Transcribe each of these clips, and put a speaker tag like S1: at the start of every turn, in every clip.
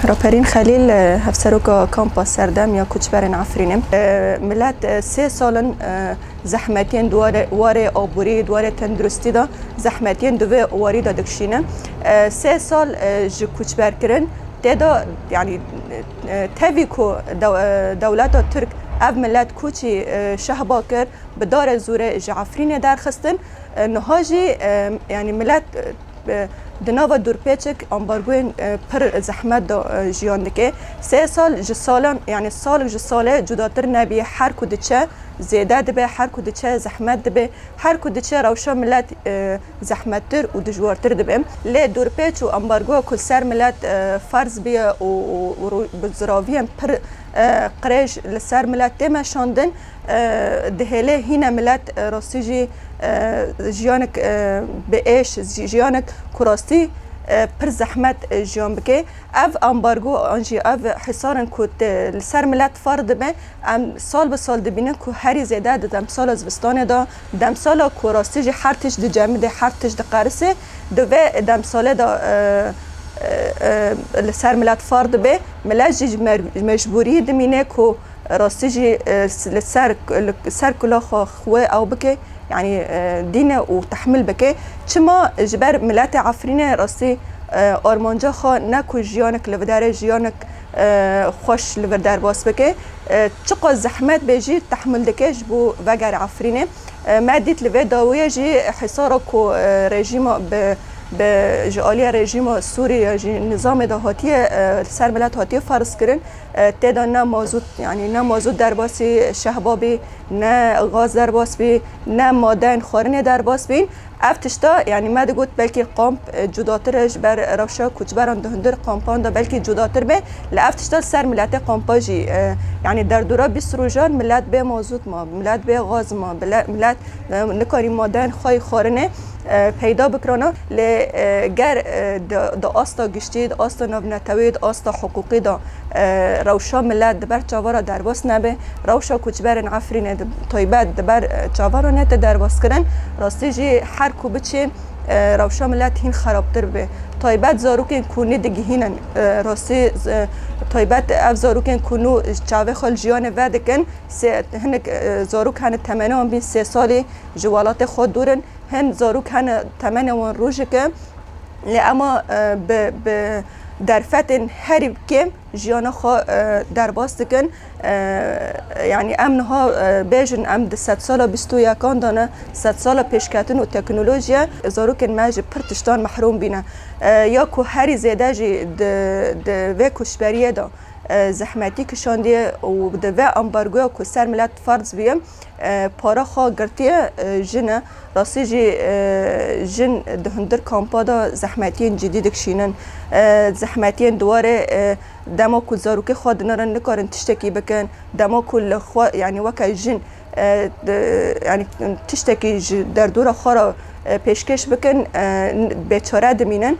S1: راپرین خلیل هفسروکا کامپا سردم یا کوچبرن عفرینم ملت 3 سالن زحمتین دواره آبوری دواره تندرستی دا زحمتین دوه واری دا دکشینه 3 سال جی کوچبر کرن تدا یعنی تاوی کو دولت ترک اف ملت کوچی شهبا کرد بدار زوره جعفرین در خستن نهاجی یعنی ملت دناوا دورپیچک امبارگوین پر زحمت دا جیان دکه 3 سال جسالان یعنی سال جساله جداتر نبی هر کدچه زیاده دبه هر کدچه زحمت دبه هر کدچه روشا ملت زحمتتر و دجوارتر دبه لی دورپیچ و امبارگو کل سر ملت فرض بیا و بزراویم پر قریش لسر ملت تیمه شاندن دهله هینه ملت راستیجی جیانک به ایش جیانک کراستی پر زحمت جیان بکه اف امبارگو آنجی اف حصارن کود لسر ملت فرد به ام سال به سال دبینن که هری زیده دم سال از وستانه دا دم سال کراستی جی هر تش د جامده هر تش د قرسه دوه دم سال دا لسر ملت فرد به ملت مجبوری دمینه که راستی جی لسر کلا خواه او بکه يعني دينه وتحمل بكي چما جبر ملت عفرين راسي آرمانجا خوا نكو جيانك لودار جيانك خوش لودار باس بكي چقا زحمت بيجي تحمل دكيش بو وگر عفرين ما ديت لوي داوية جي حصاركو رژيم بجالية رژيم سوري جي نظام دهاتية سر ملت هاتية فرض كرن تدا نه مازوت يعني نه مازوت در باسی شهبابی نه غاز در باس بی نه مادن خارنه در باس بین افتشتا يعني ما دقوت بلكي قامب جداترش بر روشا كوچبران دهندر قامپان دا بلكي جداتر به لافتشتا سر ملت قامپاجي يعني در دورا 20 روزان ملت به مازوت ما ملت به غاز ما ملت نکاری مادن خواهی خارنه پیدا بکرانا لگر دا آستا گشتید آستا نونتوید آستا حقوقی دا روشا ملت دبر چاوارا درباس نبه روشا کوچبرن عفرین طیبت دبر چاوارا نت درباس کرن راستی جی هر کو بچه روشا ملت هین خرابتر به طیبت زاروکن کونی دگهینن راستی طیبت اف زاروکن کنو چاوه خال جیان ودکن هنک زاروک هن تمنه بین 3 سالی جوالات خود دورن هن زاروک هن تمنه وان روژه که اما به در فتن هری کم جیانا خو در باست کن یعنی امنها بیشن ام 100 سال 21 دانه 100 سال پیشکتن و تکنولوژیا زاروکن ماج پرتشتان محروم بینه یا کو هری زیاده جی د و کشبریه دا زحمتی کشاندیه و د و امبارگو کو سر ملت فرض بیم پارا خوا گرتیه جنه راستی جی جن دهندر کامپا دا زحمتین جدید کشینن زحمتین دواره دما کل زاروکی خود نرن نکارن تشتکی بکن دما کل خوا یعنی وکا جن یعنی تشتکی در دور خورا پیشکش بکن بیچاره دمینن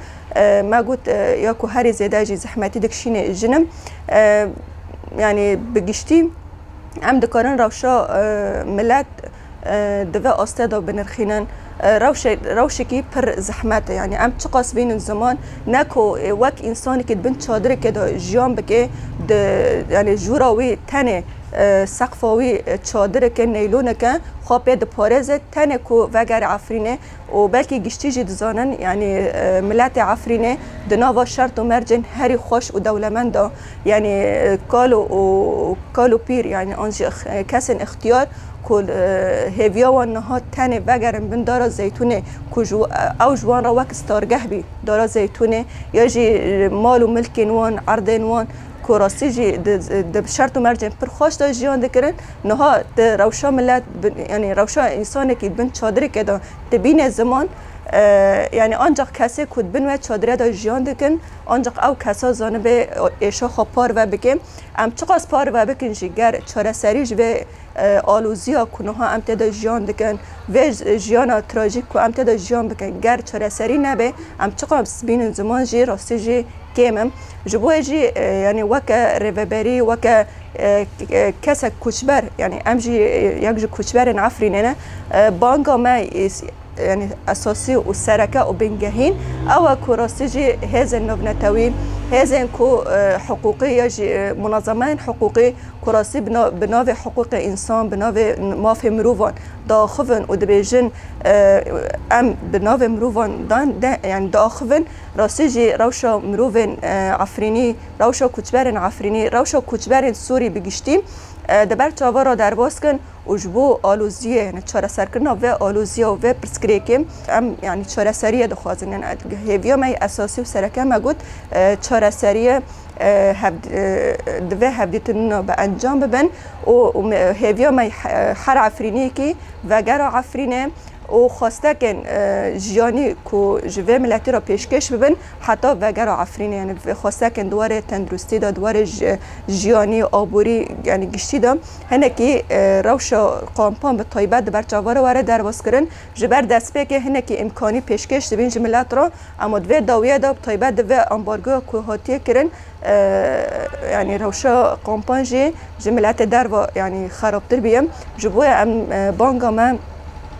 S1: ما گوت یا که هری زیده جی زحمتی دکشین جنم یعنی بگشتیم ام دکارن روشا ملت دوه آستادا بنرخینن روشکی پر زحمت يعني ام تقاس بين الزمان نكو وك انسان كد بنت شادر كده جيان بكي يعني جوراوي تاني سقفاوي شادر كن نيلونه كان خابه د پارز تاني كو وگر عفرينه و بلكي گشتي جد زانن يعني ملت عفرينه دناوا شرط و مرجن هري خوش و دولمندا يعني كالو بير يعني انج كسن اختيار کل هیویا و نهاد تنه وگرم بین دارا زیتونه کجو او جوان را وک استارگه بی دارا زیتونه یا جی مال و ملکین وان عردین وان کراستی جی د شرط و مرجن پر خوش دا جیان دکرن نهاد روشا ملت یعنی روشا انسانی که بین چادری که دا دبین زمان يعني آنجا کسی کد بنوی چادره دا جیان دکن آنجا او کسا زانه به ایشا خواه پار و بکن ام چقاس پار و بکن جگر چاره سریج و آلوزیا کنه ها ام تدا جیان دکن و جیانا تراژیک کو ام تدا جیان بکن گر چاره سری نبه ام چقاس بین زمان جی راستی جی کیمم جبوه جی يعني وكا ريفابري وكا كسا كوشبر يعني امجي يجي كوشبر عفرين بانكا ما يعني اساسي والسركه وبنجهين او كراستيجي هذا النبنتوي هزین کو حقوقی یا منظمه حقوقی کراسی بناو حقوق انسان بناو ماف مروان داخون و دبیجن ام بناو مروان دان یعنی داخون راستی جی روشا مروان عفرینی روشا کوچبرن عفرینی روشا کوچبرن سوری بگشتیم دبر چاورا در باز کن و جبو آلوزیه یعنی چاره سرکرنا و آلوزیه و پرسکریکیم ام یعنی چاره سریه دخوازن یعنی هیویا می اساسی و سرکه ما گود چاره سریه دوه هفدیتون به انجام ببن و هیویا می هر عفرینی که و گر عفرینه و خواسته کن جیانی کو جوه ملتی را پیشکش ببن حتی وگر عفرینه یعنی خواسته کن دواره تندرستی دا دواره جیانی آبوری یعنی گشتی دا هنه که روشا قامپان به طایبت برچاوار واره در باز کرن جبر دست به که هنه که امکانی پیشکش بین جملت را اما دوه داویه دا طایبت دوه امبارگو کو هاتیه کرن یعنی روشا قامپان جی جملت در و یعنی خرابتر بیم جبوه ام بانگا من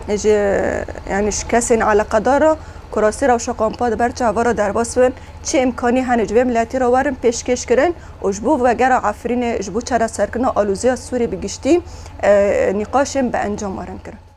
S1: یعنی کسی علاقه داره کراسی روشا قامپا بر چاوارا در باز بن چه امکانی هنجوه ملتی را ورم پیشکش کرن و جبو وگر عفرین جبو چرا سرکنا آلوزی سوری بگشتی نقاشم به انجام وارن کرن